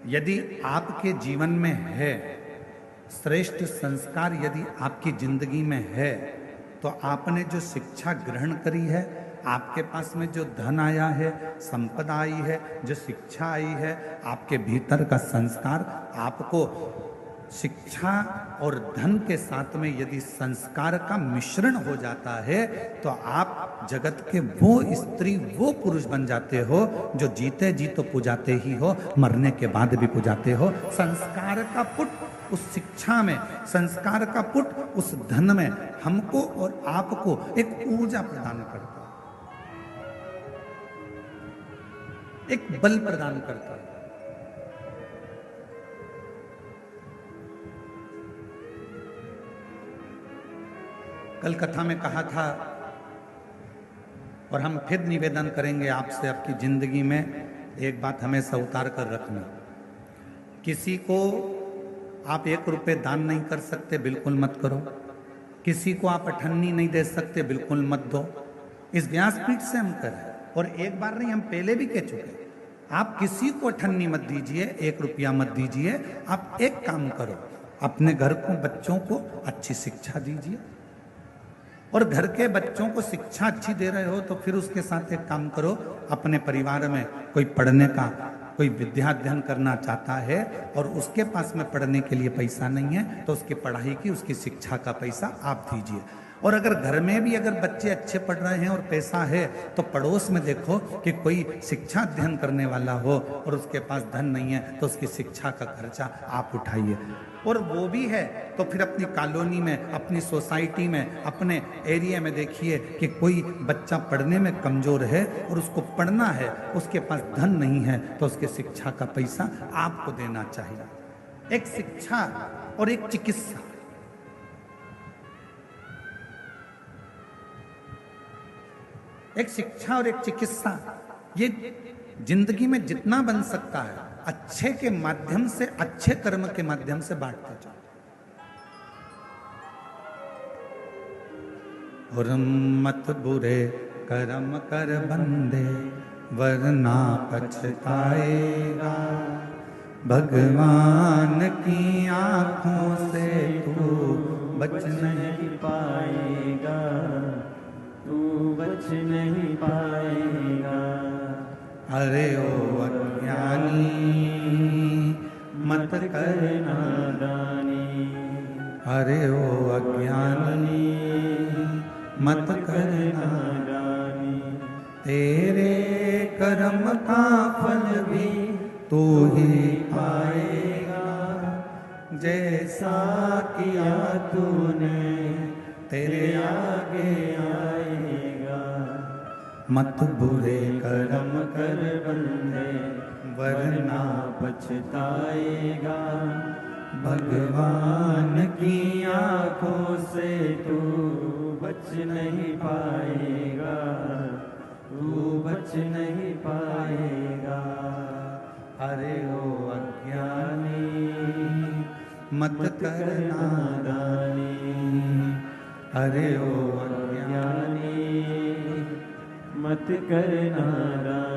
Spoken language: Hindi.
यदि आपके जीवन में है, श्रेष्ठ संस्कार यदि आपकी जिंदगी में है, तो आपने जो शिक्षा ग्रहण करी है, आपके पास में जो धन आया है, संपदा आई है, जो शिक्षा आई है, आपके भीतर का संस्कार, आपको शिक्षा और धन के साथ में यदि संस्कार का मिश्रण हो जाता है, तो आप जगत के वो स्त्री वो पुरुष बन जाते हो जो जीते जी तो पुजाते ही हो, मरने के बाद भी पुजाते हो। संस्कार का पुट उस शिक्षा में, संस्कार का पुट उस धन में हमको और आपको एक ऊर्जा प्रदान करता है, एक बल प्रदान करता है। कल कथा में कहा था, और हम फिर निवेदन करेंगे आपसे, आपकी जिंदगी में एक बात हमेशा उतार कर रखना। किसी को आप 1 रुपये दान नहीं कर सकते, बिल्कुल मत करो। किसी को आप अठन्नी नहीं दे सकते, बिल्कुल मत दो। इस व्यासपीठ से हम करें, और एक बार नहीं, हम पहले भी कह चुके, आप किसी को अठन्नी मत दीजिए, 1 रुपया मत दीजिए। आप एक काम करो, अपने घर को, बच्चों को अच्छी शिक्षा दीजिए, और घर के बच्चों को शिक्षा अच्छी दे रहे हो तो फिर उसके साथ एक काम करो, अपने परिवार में कोई पढ़ने का, कोई विद्या अध्ययन करना चाहता है और उसके पास में पढ़ने के लिए पैसा नहीं है, तो उसकी पढ़ाई की, उसकी शिक्षा का पैसा आप दीजिए। और अगर घर में भी अगर बच्चे अच्छे पढ़ रहे हैं और पैसा है, तो पड़ोस में देखो कि कोई शिक्षा अध्ययन करने वाला हो और उसके पास धन नहीं है, तो उसकी शिक्षा का खर्चा आप उठाइए। और वो भी है तो फिर अपनी कॉलोनी में, अपनी सोसाइटी में, अपने एरिया में देखिए कि कोई बच्चा पढ़ने में कमजोर है और उसको पढ़ना है, उसके पास धन नहीं है, तो उसके शिक्षा का पैसा आपको देना चाहिए। एक शिक्षा और एक चिकित्सा, एक शिक्षा और एक चिकित्सा, ये जिंदगी में जितना बन सकता है अच्छे के माध्यम से, अच्छे कर्म के माध्यम से बांटते जाओ। और मत बुरे कर्म कर बंदे, वरना पछताएगा। भगवान की आंखों से तू बच नहीं पाएगा, तू बच नहीं पाएगा। अरे ओ अज्ञानी मत कर नादानी, अरे ओ अज्ञानी मत कर नादानी। तेरे कर्म का फल भी तू ही पाएगा, जैसा किया तूने तेरे आगे आएगा। मत बुरे कर्म कर बंदे, वरना पछताएगा। भगवान की आंखों से तू बच नहीं पाएगा, तू बच नहीं पाएगा। अरे ओ अज्ञानी मत कर नादानी, अरे ओ अज्ञानी मत कर नादानी।